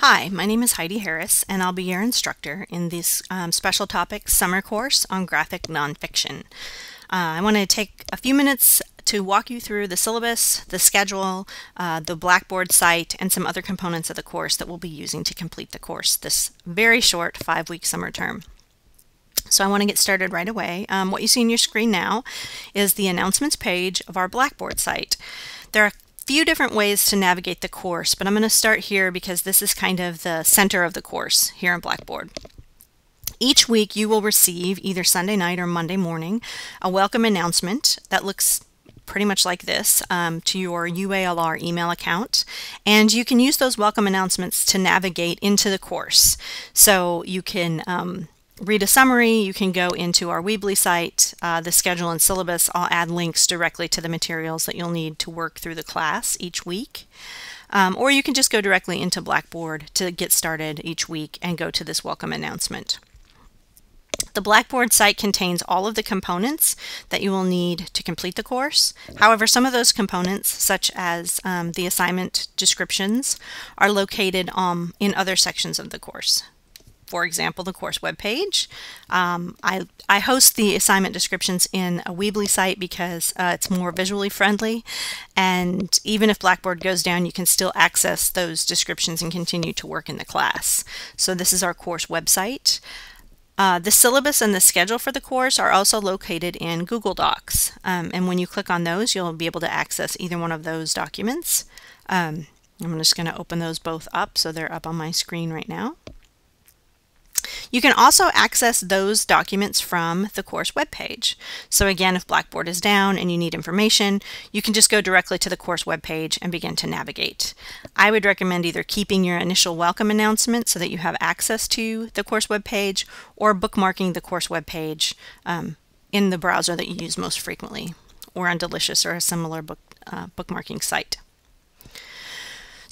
Hi, my name is Heidi Harris, and I'll be your instructor in this special topics summer course on graphic nonfiction. I want to take a few minutes to walk you through the syllabus, the schedule, the Blackboard site, and some other components of the course that we'll be using to complete the course this very short 5-week summer term. So I want to get started right away. What you see on your screen now is the announcements page of our Blackboard site. There are few different ways to navigate the course, but I'm going to start here because this is kind of the center of the course here in Blackboard. Each week you will receive either Sunday night or Monday morning a welcome announcement that looks pretty much like this to your UALR email account, and you can use those welcome announcements to navigate into the course. So you can read a summary, you can go into our Weebly site, the schedule and syllabus. I'll add links directly to the materials that you'll need to work through the class each week. Or you can just go directly into Blackboard to get started each week and go to this welcome announcement. The Blackboard site contains all of the components that you will need to complete the course. However, some of those components, such as the assignment descriptions, are located in other sections of the course. For example, the course webpage. I host the assignment descriptions in a Weebly site because it's more visually friendly, and even if Blackboard goes down, you can still access those descriptions and continue to work in the class. So this is our course website. The syllabus and the schedule for the course are also located in Google Docs, and when you click on those, you'll be able to access either one of those documents. I'm just going to open those both up so they're up on my screen right now. You can also access those documents from the course webpage. So again, if Blackboard is down and you need information, you can just go directly to the course webpage and begin to navigate. I would recommend either keeping your initial welcome announcement so that you have access to the course webpage, or bookmarking the course webpage in the browser that you use most frequently, or on Delicious or a similar bookmarking site.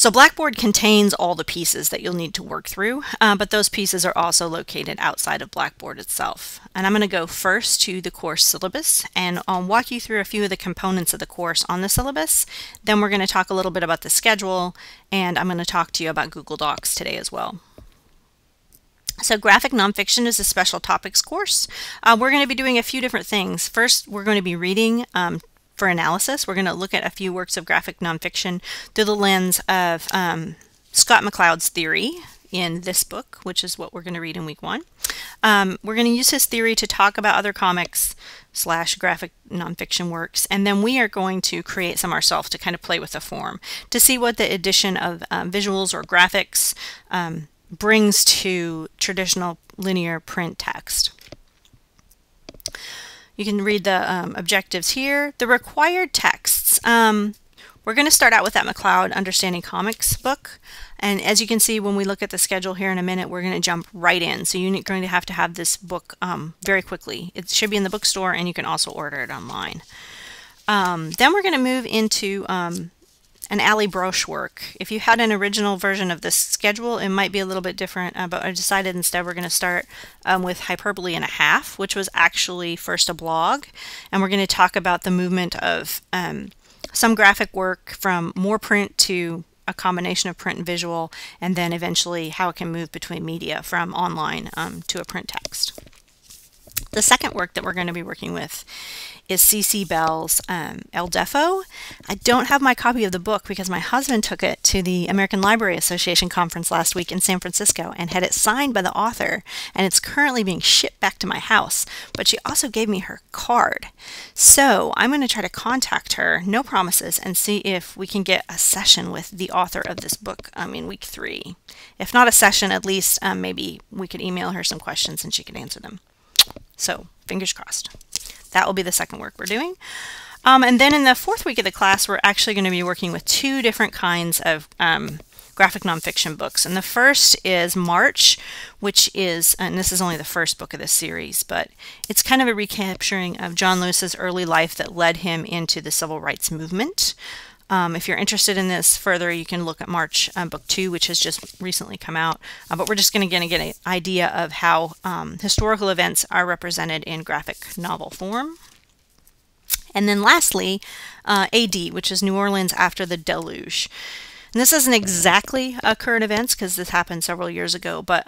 So Blackboard contains all the pieces that you'll need to work through, but those pieces are also located outside of Blackboard itself. And I'm going to go first to the course syllabus, and I'll walk you through a few of the components of the course on the syllabus. Then we're going to talk a little bit about the schedule, and I'm going to talk to you about Google Docs today as well. So graphic nonfiction is a special topics course. We're going to be doing a few different things. First, we're going to be reading for analysis. We're going to look at a few works of graphic nonfiction through the lens of Scott McCloud's theory in this book, which is what we're going to read in week 1. We're going to use his theory to talk about other comics / graphic nonfiction works, and then we are going to create some ourselves to kind of play with the form to see what the addition of visuals or graphics brings to traditional linear print text. You can read the objectives here. The required texts. We're going to start out with that McCloud Understanding Comics book. And as you can see, when we look at the schedule here in a minute, we're going to jump right in. So you're going to have this book very quickly. It should be in the bookstore, and you can also order it online. Then we're going to move into an Ali Broche work. If you had an original version of this schedule, it might be a little bit different, but I decided instead we're going to start with Hyperbole and a Half, which was actually first a blog, and we're going to talk about the movement of some graphic work from more print to a combination of print and visual, and then eventually how it can move between media from online to a print text. The second work that we're going to be working with is C.C. Bell's El Defo. I don't have my copy of the book because my husband took it to the American Library Association conference last week in San Francisco and had it signed by the author, and it's currently being shipped back to my house, but she also gave me her card. So I'm going to try to contact her, no promises, and see if we can get a session with the author of this book in week 3. If not a session, at least maybe we could email her some questions and she could answer them. So fingers crossed. That will be the second work we're doing. And then in the 4th week of the class, we're actually going to be working with 2 different kinds of graphic nonfiction books. And the first is March, which is, and this is only the first book of this series, but it's kind of a recapturing of John Lewis's early life that led him into the civil rights movement. If you're interested in this further, you can look at March book 2, which has just recently come out. But we're just going to get an idea of how historical events are represented in graphic novel form. And then lastly, AD, which is New Orleans After the Deluge. And this isn't exactly current events because this happened several years ago, but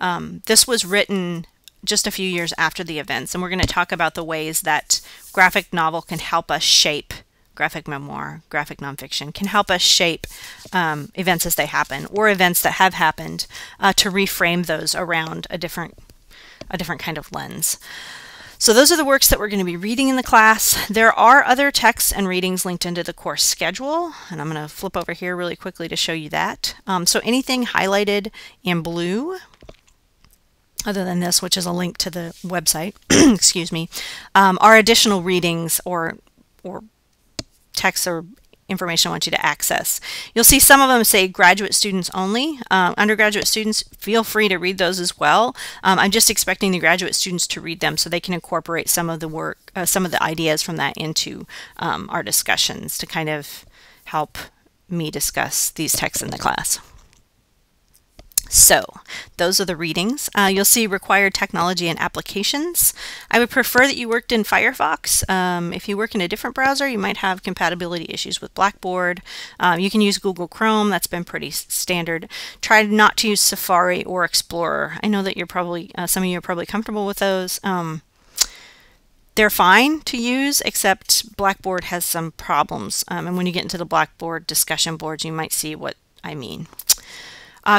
this was written just a few years after the events, and we're going to talk about the ways that graphic novel can help us shape graphic memoir, graphic nonfiction, can help us shape events as they happen, or events that have happened, to reframe those around a different kind of lens. So those are the works that we're going to be reading in the class. There are other texts and readings linked into the course schedule, and I'm going to flip over here really quickly to show you that. So anything highlighted in blue, other than this, which is a link to the website, excuse me, are additional readings or texts or information I want you to access. You'll see some of them say graduate students only. Undergraduate students, feel free to read those as well. I'm just expecting the graduate students to read them so they can incorporate some of the work, some of the ideas from that into our discussions to kind of help me discuss these texts in the class. So those are the readings. You'll see required technology and applications. I would prefer that you worked in Firefox. If you work in a different browser, you might have compatibility issues with Blackboard. You can use Google Chrome. That's been pretty standard. Try not to use Safari or Explorer. I know that you're probably, some of you are probably comfortable with those. They're fine to use, except Blackboard has some problems. And when you get into the Blackboard discussion boards, you might see what I mean.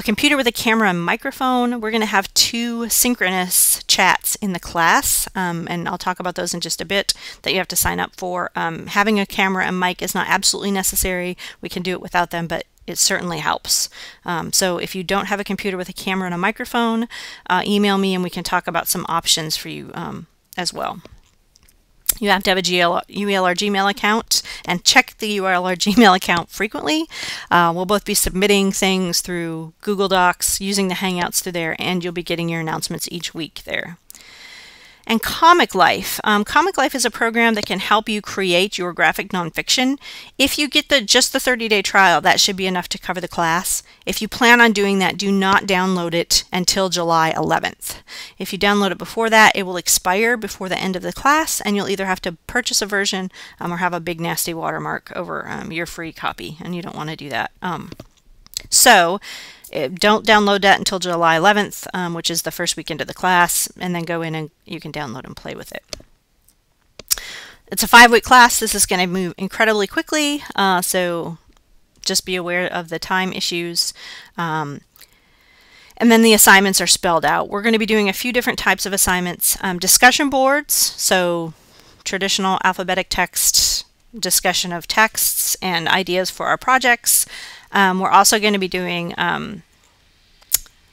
Computer with a camera and microphone. We're going to have 2 synchronous chats in the class, and I'll talk about those in just a bit, that you have to sign up for. Having a camera and mic is not absolutely necessary. We can do it without them, but it certainly helps. So if you don't have a computer with a camera and a microphone, email me and we can talk about some options for you as well. You have to have a ULR Gmail account, and check the ULR Gmail account frequently. We'll both be submitting things through Google Docs, using the Hangouts through there, and you'll be getting your announcements each week there. And Comic Life. Comic Life is a program that can help you create your graphic nonfiction. If you get just the 30-day trial, that should be enough to cover the class. If you plan on doing that, do not download it until July 11th. If you download it before that, it will expire before the end of the class, and you'll either have to purchase a version or have a big nasty watermark over your free copy, and you don't want to do that. So don't download that until July 11th, which is the first weekend of the class, and then go in and you can download and play with it. It's a 5-week class. This is going to move incredibly quickly, so just be aware of the time issues. And then the assignments are spelled out. We're going to be doing a few different types of assignments. Discussion boards, so traditional alphabetic text, discussion of texts and ideas for our projects. We're also going to be doing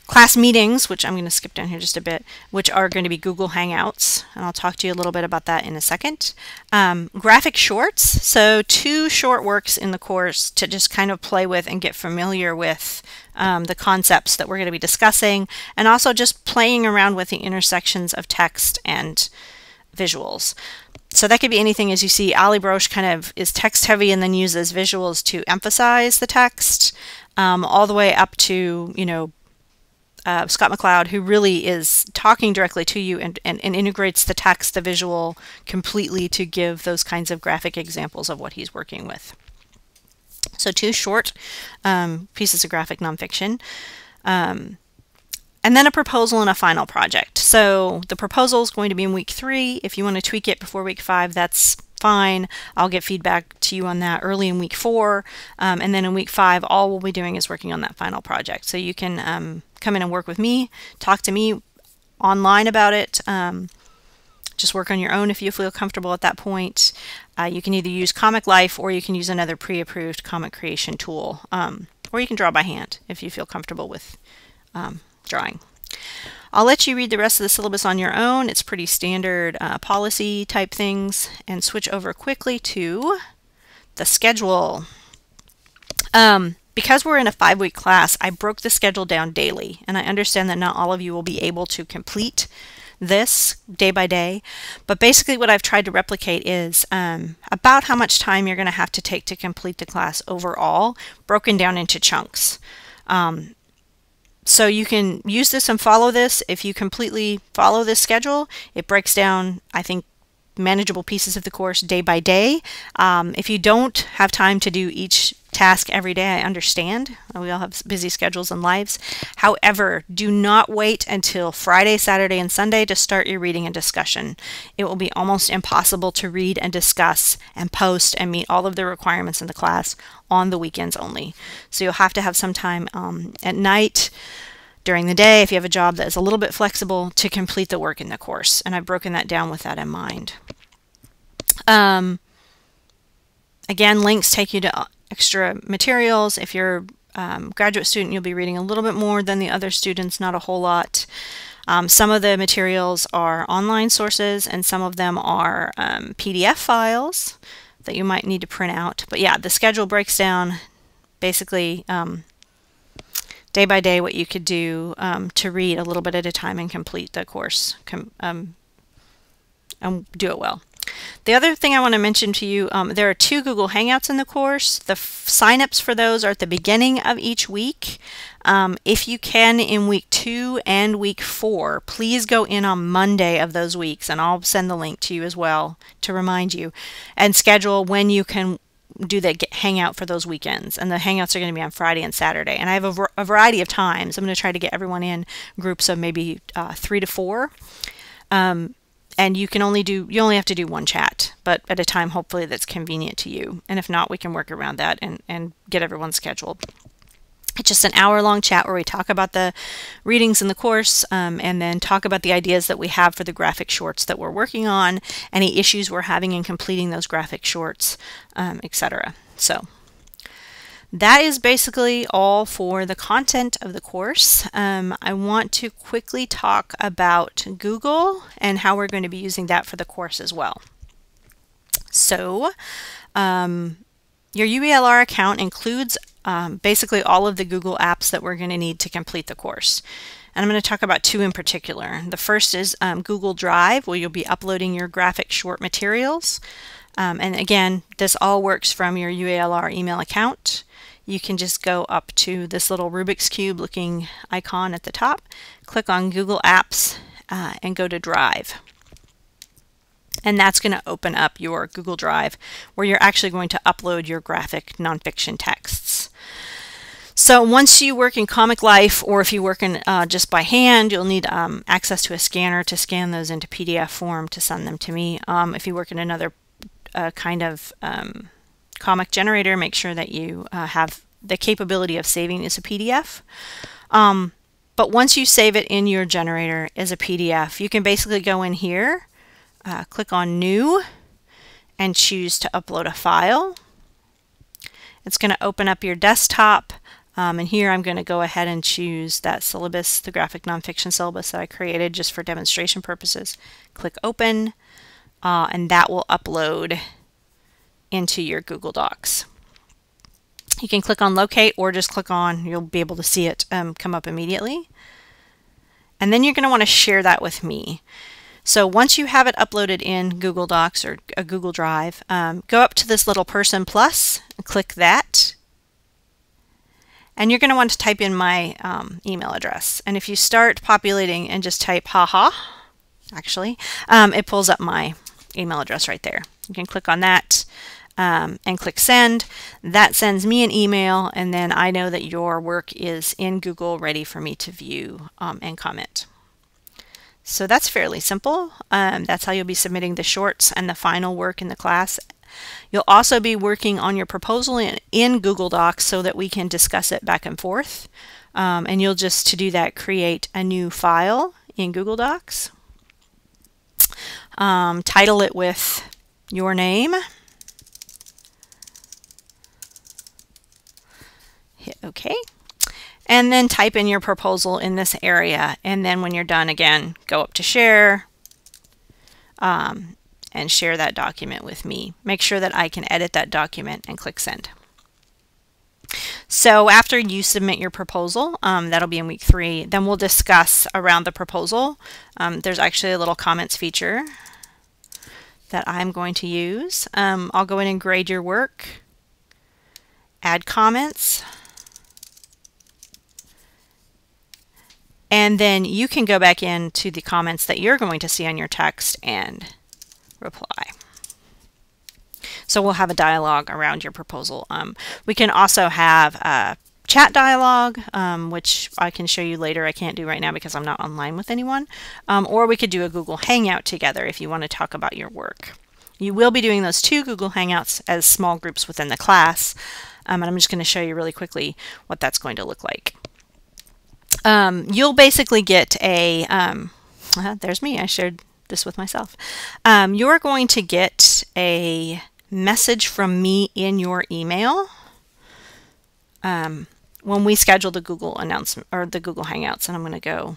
class meetings, which I'm going to skip down here just a bit, which are going to be Google Hangouts, and I'll talk to you a little bit about that in a second. Graphic shorts, so 2 short works in the course to just kind of play with and get familiar with the concepts that we're going to be discussing, and also just playing around with the intersections of text and visuals. So that could be anything. As you see, Ali Broche kind of is text heavy and then uses visuals to emphasize the text, all the way up to, you know, Scott McLeod, who really is talking directly to you and integrates the text, the visual completely to give those kinds of graphic examples of what he's working with. So 2 short pieces of graphic nonfiction. And then a proposal and a final project. So the proposal is going to be in week 3. If you want to tweak it before week 5, that's fine. I'll get feedback to you on that early in week 4. And then in week 5, all we'll be doing is working on that final project. So you can come in and work with me, talk to me online about it. Just work on your own if you feel comfortable at that point. You can either use Comic Life or you can use another pre-approved comic creation tool. Or you can draw by hand if you feel comfortable with drawing. I'll let you read the rest of the syllabus on your own. It's pretty standard policy type things, and switch over quickly to the schedule. Because we're in a 5-week class, I broke the schedule down daily, and I understand that not all of you will be able to complete this day by day, but basically what I've tried to replicate is about how much time you're going to have to take to complete the class overall, broken down into chunks. So you can use this and follow this. If you completely follow this schedule, it breaks down, I think, manageable pieces of the course day by day. If you don't have time to do each task every day, I understand. We all have busy schedules and lives. However, do not wait until Friday, Saturday, and Sunday to start your reading and discussion. It will be almost impossible to read and discuss and post and meet all of the requirements in the class on the weekends only. So you'll have to have some time at night, during the day, if you have a job that is a little bit flexible, to complete the work in the course. And I've broken that down with that in mind. Again, links take you to extra materials. If you're a graduate student, you'll be reading a little bit more than the other students, not a whole lot. Some of the materials are online sources, and some of them are PDF files that you might need to print out. But yeah, the schedule breaks down basically day by day what you could do to read a little bit at a time and complete the course and do it well. The other thing I want to mention to you, there are 2 Google Hangouts in the course. The sign-ups for those are at the beginning of each week. If you can, in week 2 and week 4, please go in on Monday of those weeks, and I'll send the link to you as well to remind you, and schedule when you can do that hangout for those weekends. And the hangouts are going to be on Friday and Saturday, and I have a variety of times. I'm going to try to get everyone in groups of maybe 3 to 4, and you only have to do 1 chat, but at a time hopefully that's convenient to you. And if not, we can work around that and get everyone scheduled. It's just an hour-long chat where we talk about the readings in the course, and then talk about the ideas that we have for the graphic shorts that we're working on, any issues we're having in completing those graphic shorts, etc. So that is basically all for the content of the course. I want to quickly talk about Google and how we're going to be using that for the course as well. So your UELR account includes basically all of the Google apps that we're going to need to complete the course. And I'm going to talk about 2 in particular. The first is Google Drive, where you'll be uploading your graphic short materials. And again, this all works from your UELR email account. You can just go up to this little Rubik's Cube looking icon at the top, click on Google Apps, and go to Drive. And that's going to open up your Google Drive, where you're actually going to upload your graphic nonfiction texts. So once you work in Comic Life, or if you work in just by hand, you'll need access to a scanner to scan those into PDF form to send them to me. If you work in another kind of comic generator, make sure that you have the capability of saving as a PDF. But once you save it in your generator as a PDF, you can basically go in here, click on New, and choose to upload a file. It's going to open up your desktop, and here I'm going to go ahead and choose that syllabus, the graphic nonfiction syllabus that I created just for demonstration purposes. Click Open, and that will upload into your Google Docs. You can click on Locate, or just click on, you'll be able to see it come up immediately. And then you're going to want to share that with me. So once you have it uploaded in Google Docs or a Google Drive, go up to this little person plus, and click that. And you're going to want to type in my email address. And if you start populating and just type haha, actually, it pulls up my email address right there. You can click on that and click Send. That sends me an email, and then I know that your work is in Google ready for me to view and comment. So that's fairly simple. That's how you'll be submitting the shorts and the final work in the class. You'll also be working on your proposal in Google Docs so that we can discuss it back and forth. And you'll just, to do that, create a new file in Google Docs. Title it with your name. Hit OK. And then type in your proposal in this area. And then when you're done, again, go up to Share and share that document with me. Make sure that I can edit that document and click Send. So after you submit your proposal, that'll be in week 3, then we'll discuss around the proposal. There's actually a little comments feature that I'm going to use. I'll go in and grade your work, add comments, and then you can go back into the comments that you're going to see on your text and reply. So we'll have a dialogue around your proposal. We can also have a chat dialogue, which I can show you later. I can't do right now because I'm not online with anyone. Or we could do a Google Hangout together if you want to talk about your work. You will be doing those 2 Google Hangouts as small groups within the class. And I'm just going to show you really quickly what that's going to look like. You'll basically get a, there's me, I shared this with myself. You're going to get a message from me in your email when we schedule the Google announcement or the Google Hangouts. And I'm going to go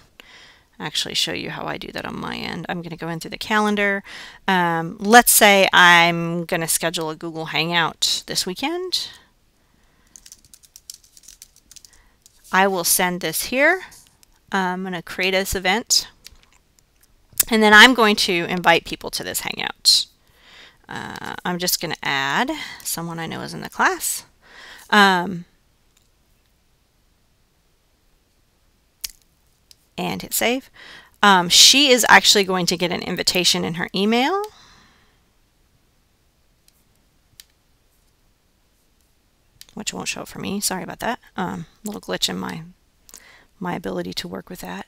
actually show you how I do that on my end. I'm going to go in through the calendar. Let's say I'm going to schedule a Google Hangout this weekend. I will send this here. I'm going to create this event. And then I'm going to invite people to this Hangout. I'm just going to add someone I know is in the class. And hit save. She is actually going to get an invitation in her email. Which won't show up for me. Sorry about that. Little glitch in my ability to work with that.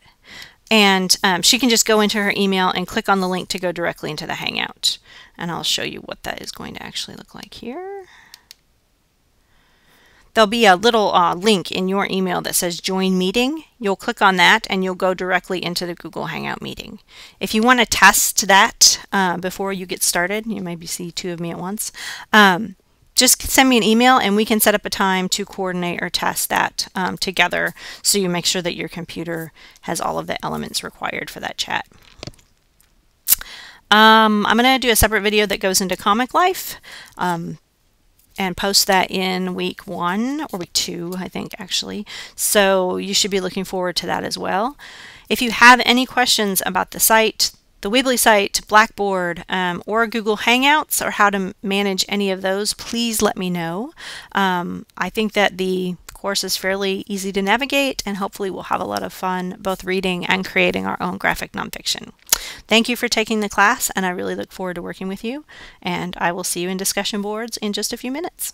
And she can just go into her email and click on the link to go directly into the Hangout. And I'll show you what that is going to actually look like here. There'll be a little link in your email that says Join Meeting. You'll click on that and you'll go directly into the Google Hangout meeting. If you want to test that before you get started, you maybe see 2 of me at once, just send me an email and we can set up a time to coordinate or test that together so you make sure that your computer has all of the elements required for that chat. I'm going to do a separate video that goes into Comic Life and post that in week 1 or week 2, I think, actually. So you should be looking forward to that as well. If you have any questions about the site, the Weebly site, Blackboard, or Google Hangouts, or how to manage any of those, please let me know. I think that the course is fairly easy to navigate, and hopefully we'll have a lot of fun both reading and creating our own graphic nonfiction. Thank you for taking the class, and I really look forward to working with you, and I will see you in discussion boards in just a few minutes.